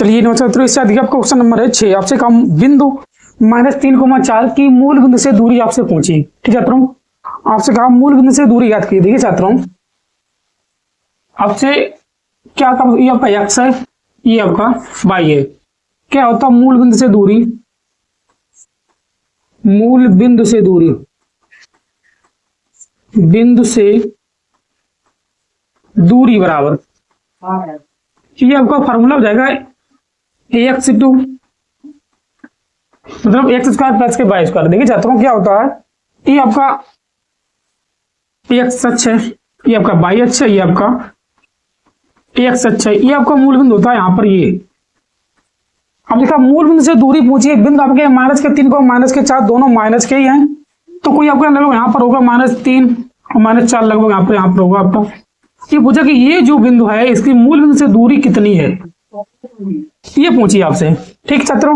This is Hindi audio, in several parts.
चलिए नमस्कार, इससे अधिक आपका क्वेश्चन नंबर है 6। आपसे कहा बिंदु -3,4 की मूल बिंदु से दूरी आपसे पूछी। ठीक है छात्रों, आपसे कहा मूल बिंदु से दूरी याद कीजिए। देखिए छात्रों, आपसे क्या कहा, ये आपका एक्स है, ये आपका वाई है। क्या होता है मूल बिंदु से दूरी? मूल बिंदु से दूरी, बिंदु से दूरी बराबर, ये आपका फॉर्मूला हो जाएगा एक्स टू मतलब एक्स स्क्वायर प्लस के वाई स्क्वायर। देखिए छात्रों, क्या होता है, ये आपका एक्स सच है, ये आपका वाई अच्छा है, ये आपका एक्स अच्छा है, ये आपका मूल बिंदु होता है यहाँ पर। ये अब देखा मूल बिंदु से दूरी पूछिए, बिंदु आपके -3 को -4 दोनों माइनस के ही हैं, तो कोई आपका लगभग यहाँ पर होगा -3 और -4 लगभग यहाँ पर होगा आपका। ये पूछा कि ये जो बिंदु है इसकी मूल बिंदु से दूरी कितनी है, ये पूछिए आपसे। ठीक छात्रों,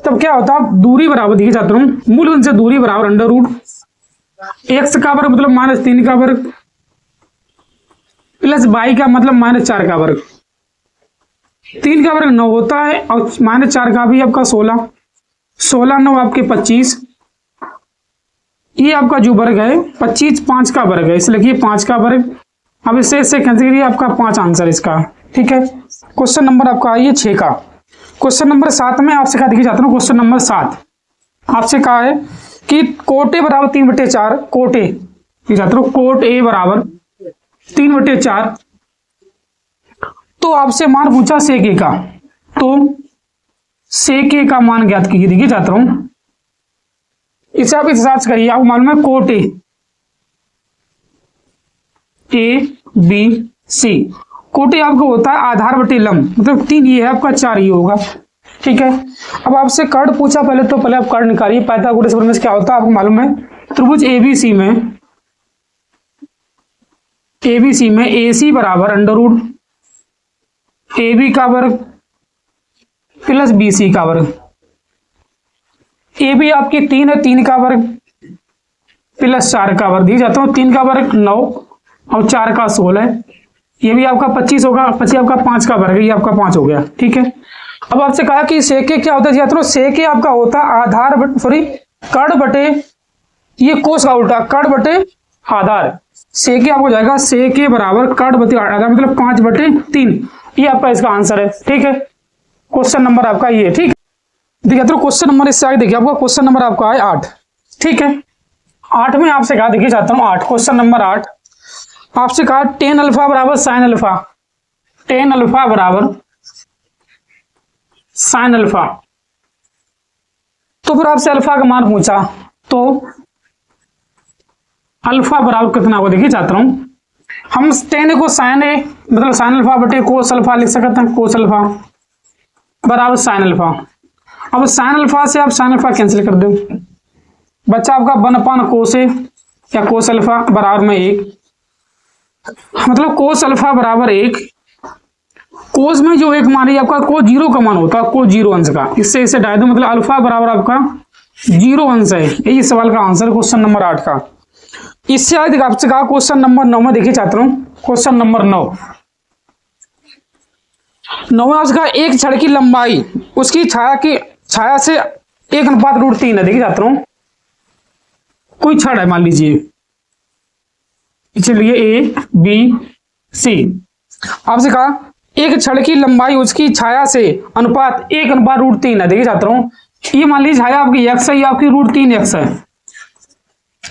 तब क्या होता है दूरी बराबर, देखिए छात्रों मूल बिंदु से दूरी बराबर √ एक्स का वर्ग मतलब -3 का वर्ग प्लस वाई का मतलब -4 का वर्ग। 3 का वर्ग 9 होता है और -4 का भी आपका 16, 16 9 आपके 25, ये आपका जो वर्ग है 25 5 का वर्ग है, इसलिए लिखिए 5 का वर्ग। अब इससे कैंसिल करिए, आपका 5 आंसर इसका। ठीक है, क्वेश्चन नंबर आपका आइए 6 का। क्वेश्चन नंबर 7 में आपसे कहा, देखिए छात्रों क्वेश्चन नंबर 7 आपसे कहा है कि कोट ए बराबर 3/4, कोट ए, छात्रों कोट ए बराबर 3/4, तो आपसे मान पूछा सेक ए का, तो सेक ए का मान ज्ञात कीजिए। देखिए छात्रों, इसे आप इस हिसाब से करिए, आपको मालूम है cot A C, cot A आपको होता है आधार बटे लंब, मतलब 3 ये है आपका, 4 ये होगा। ठीक है, अब आपसे कर्ड पूछा पहले, तो पहले आप कर्ड निकालिए। पाइथागोरस प्रमेय क्या होता है आपको मालूम है, त्रिभुज एबीसी में AC बराबर √ AB का वर्ग प्लस BC का वर्ग। AB आपकी 3 है, 3 का वर्ग प्लस 4 का वर्ग। दिए जाता हूँ 3 का वर्ग 9 और 4 का 16 है, ये भी आपका 25 होगा, 25 आपका 5 का वर्ग है, ये आपका 5 हो गया। ठीक है, अब आपसे कहा कि सेके क्या होता है, छात्रों सेके आपका होता है आधार कर्ड बटे, ये कोस का उल्टा, कर्ड बटे आधार। सेके आपको जाएगा सेके बराबर कर्ड बटे आधार मतलब 5/3, ये आपका इसका आंसर है। ठीक है, क्वेश्चन नंबर आपका ये। ठीक है, देखिए क्वेश्चन नंबर इससे आगे देखिए, आपका क्वेश्चन नंबर आपका है 8। ठीक है, 8 में आपसे कहा, देखिए चाहता हूँ 8, क्वेश्चन नंबर 8 आपसे कहा tan अल्फा बराबर sin अल्फा, tan अल्फा बराबर sin अल्फा, तो फिर आपसे अल्फा का मान पूछा, तो अल्फा बराबर कितना होगा। देखिए चाहता हूं हम tan को sin ए मतलब sin अल्फा बटे कोस अल्फा लिख सकते हैं, कोस अल्फा बराबर sin अल्फा। अब sin अल्फा से आप sin अल्फा कैंसिल कर दो, बच्चा आपका 1 कोस ए या कोस अल्फा बराबर में 1, मतलब कोस अल्फा बराबर 1, कोस में जो 1 मान है आपका कोस 0 का मान होता है, कोस 0 अंश का, इससे इसे डाल दो, मतलब अल्फा बराबर आपका 0 अंश है। यही सवाल का आंसर क्वेश्चन नंबर 8 का। इससे आगे आपसे कहा क्वेश्चन नंबर 9 में, देखिए छात्रों क्वेश्चन नंबर 9 में आपसे कहा एक छड़ की लंबाई उसकी छाया से 1:3 है। देखिए छात्रों कोई छड़ है, मान लीजिए चलिए ABC, आपसे कहा एक छड़ की लंबाई उसकी छाया से अनुपात 1:3 है। देखिए छात्रों, ये मान लीजिए छाया आपकी x है, ये आपकी √3x है,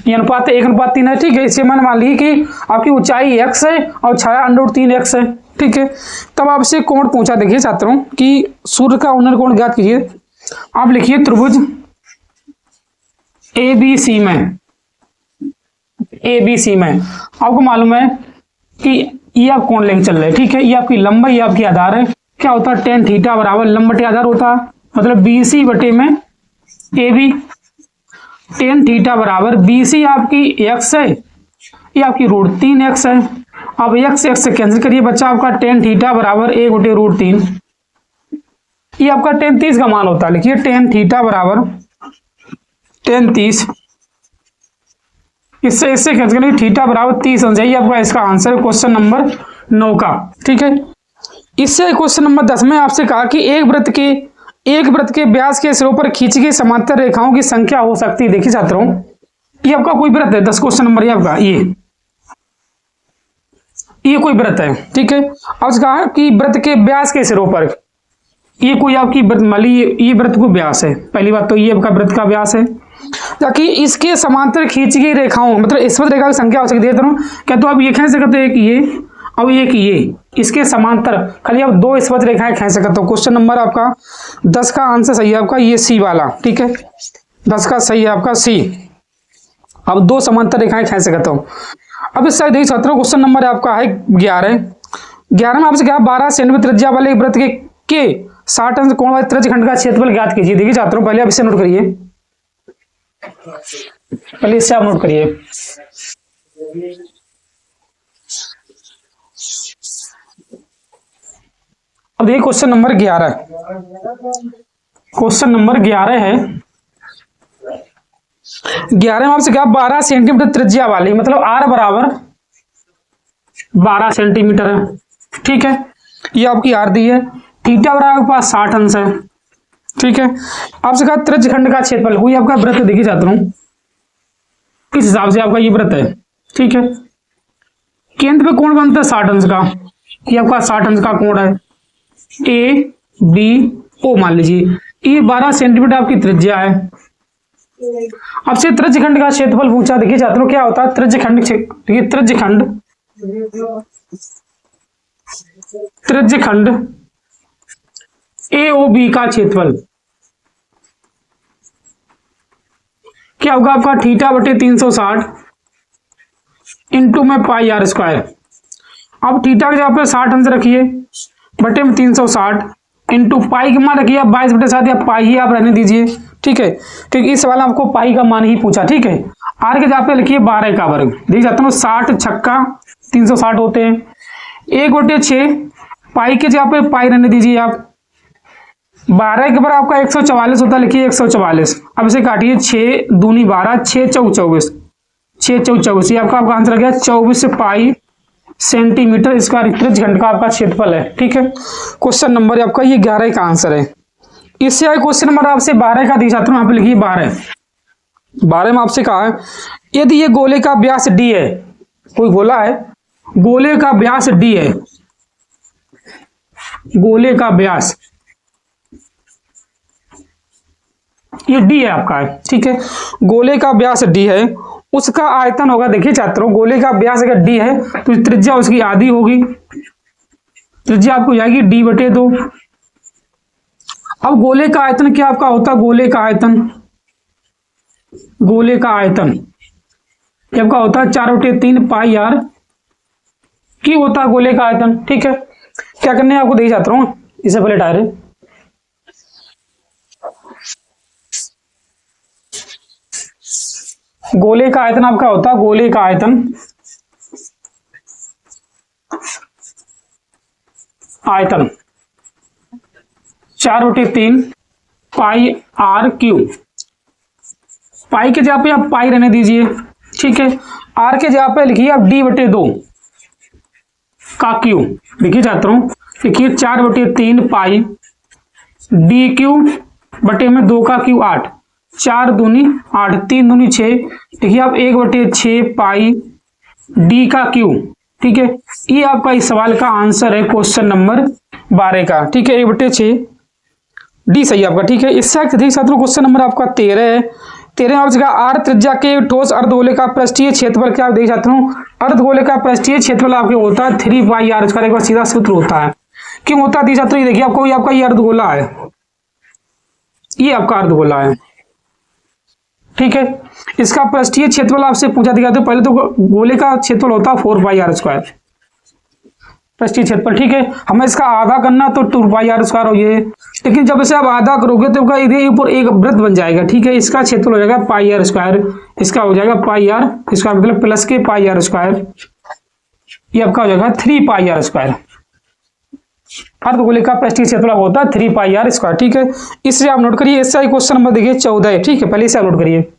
ये अनुपात 1:3 है। ठीक है, इसे मान लीजिए कि आपकी ऊंचाई x है और छाया √3x है। ठीक है, तब आपसे कोण पूछा, देखिए छात्रों कि सूर्य का उन्नत कोण ज्ञात कीजिए। आप लिखिए त्रिभुज ABC में आपको मालूम है कि ये आप कोण लेके चल रहे हैं। ठीक है, ये आपकी लंबाई, ये आपकी आधार है, क्या होता है tan थीटा बराबर लंब बटे आधार होता है, मतलब BC बटे में AB, tan थीटा बराबर BC आपकी x है, ये आपकी √3x है। अब x से कैंसिल करिए, बच्चा आपका tan थीटा बराबर 1/√3, ये आपका tan 30 का मान होता है। लिखिए tan थीटा बराबर tan 30, इससे कैंसिल करिए, थीटा बराबर 30 अंश है, ये आपका इसका आंसर है क्वेश्चन नंबर 9 का। ठीक है, इससे क्वेश्चन नंबर 10 में आपसे कहा कि एक वृत्त के व्यास के सिरों पर खींची गई समांतर रेखाओं की संख्या हो सकती है। देखिए छात्रों, ये आपका कोई वृत्त है, 10 क्वेश्चन नंबर ये आपका ये कोई वृत्त है, ठीक है। अब कहा कि वृत्त के व्यास के सिरों पर, ये कोई आपकी वृत्त माली, ये वृत्त को व्यास है, पहली बात तो ये आपका वृत्त का व्यास है, ताकि इसके समांतर खींची गई रेखाओं, मतलब स्पर्श रेखा की संख्या हो सकती है। क्या तो आप ये खींच सकते हो, एक ये और एक ये, इसके समांतर खाली आप 2 स्पर्श रेखाएं खींच सकते हो। क्वेश्चन नंबर आपका 10 का आंसर सही है आपका ये सी वाला, ठीक है, 10 का सही है आपका सी। अब 2 समांतर रेखाएं खींच सकते हो। अब इस साइड देखिए छात्रों, क्वेश्चन नंबर आपका है 11 में आपसे क्या 12 सेंटीमीटर त्रिज्या वाले वृत्त के 60 अंश कोण वाले त्रिज्यखंड का क्षेत्रफल ज्ञात कीजिए। देखिए छात्रों, पहले आप इसे नोट करिए, पहले इससे आप नोट करिए। अब देखिए क्वेश्चन नंबर 11, क्वेश्चन नंबर 11 है। 11 में आपसे क्या 12 सेंटीमीटर त्रिज्या वाली, मतलब आर बराबर 12 सेंटीमीटर है, ठीक है, ये आपकी आर दी है। थीटा बराबर आपके पास 60 अंश है, ठीक है। आपसे कहा त्रिज्यखंड का क्षेत्रफल, कोई आपका वृत्त देखिए छात्रों, किस हिसाब से आपका ये वृत्त है, ठीक है। केंद्र पे कोण बनता है 60 अंश का, ये आपका 60 अंश का कोण है, ए बी ओ मान लीजिए। ये 12 सेंटीमीटर आपकी त्रिज्या है। अब से त्रिज्यखंड का क्षेत्रफल पूछा। देखिए छात्रों, क्या होता है त्रिज्यखंड, त्रिज्यखंड ए ओ बी का क्षेत्रफल क्या होगा आपका, थीटा बटे 360 इंटू में पाई आर स्क्वायर। अब थीटा के जगह पे 60 अंश रखिए, बटे में 360 इंटू पाई का मान रखिए आप 22/7, या पाई ही आप रहने दीजिए, ठीक है। ठीक, इस सवाल में आपको पाई का मान ही पूछा, ठीक है। आर के जगह पे लिखिए 12 का वर्ग। देख जाते हैं 60 छक्का 360 होते हैं, 1/6 पाई के जगह पे पाई रहने दीजिए आप, 12 के बराबर आपका 144 होता है, लिखिए 144। अब इसे काटिए, 6 दूनी 12, 6 चौक 24, 6 चौक 24, ये आपका आंसर आ गया 24 पाई सेंटीमीटर स्क्वायर त्रिज्यखंड का आपका क्षेत्रफल है, ठीक है। क्वेश्चन नंबर आपका ये 11 का आंसर है। इससे आए क्वेश्चन नंबर आपसे 12 का दिया जाता है, यहाँ पे लिखिए 12 में आपसे कहा है यदि ये गोले का व्यास d है, कोई गोला है, गोले का व्यास d है, गोले का व्यास ये d है आपका, ठीक है, गोले का व्यास d है, उसका आयतन होगा। देखिए छात्रों, गोले का व्यास अगर d है तो त्रिज्या उसकी आधी होगी, त्रिज्या आपको जाएगी d/2। अब गोले का आयतन क्या आपका होता है, गोले का आयतन क्या आपका होता है 4/3 पाई आर की होता है गोले का आयतन, ठीक है। क्या करने आपको दे जाता हूं, इसे पहले टायर गोले का आयतन आपका होता है, गोले का आयतन 4/3 पाई आर क्यू। पाई के जगह पे आप पाई रहने दीजिए, ठीक है। आर के जगह पे लिखिए आप d/2 का क्यू। देखिए छात्रों, लिखिए 4/3 पाई डी क्यू बटे में 2 का क्यू 8, 4 दूनी 8, 3 दूनी 6, देखिए आप 1/6 पाई डी का क्यू, ठीक है। ये आपका इस सवाल का आंसर है क्वेश्चन नंबर 12 का, ठीक है, 1/6 डी सही आपका, ठीक है। इससे देखिए छात्रों, क्वेश्चन नंबर आपका 13 है। 13 में आपसे आर त्रिज्या के ठोस अर्धगोले का पृष्ठीय क्षेत्रफल क्या आप देख सकते हो, अर्धगोले का पृष्ठीय क्षेत्रफल आपके होता है 3 पाई आर स्क्वायर। एक बार सीधा सूत्र होता है, क्यों होता है छात्रों, ये देखिए आपको, ये आपका ये अर्धगोला है, ये आपका अर्धगोला है, ठीक है। इसका पृष्ठीय क्षेत्रफल आपसे पूछा दिया, तो पहले तो गोले का क्षेत्रफल होता है 4 पाई आर स्क्वायर पृष्ठीय क्षेत्रफल, ठीक है। हमें इसका आधा करना तो 2 पाई आर स्क्वायर हो ये, लेकिन जब इसे आप आधा करोगे तो इधर ऊपर एक वृत्त बन जाएगा, ठीक है। इसका क्षेत्रफल हो जाएगा पाई आर स्क्वायर, इसका हो जाएगा पाई आर स्क्वायर, मतलब प्लस के पाई आर स्क्वायर, ये आपका हो जाएगा 3 पाई आर स्क्वायर। अर्धगोले का पृष्ठीय क्षेत्रफल होता है 3 पाई आर स्क्वायर, ठीक है। इससे आप नोट करिए। इससे क्वेश्चन नंबर देखिए 14 है, ठीक है, पहले इसे आप नोट करिए।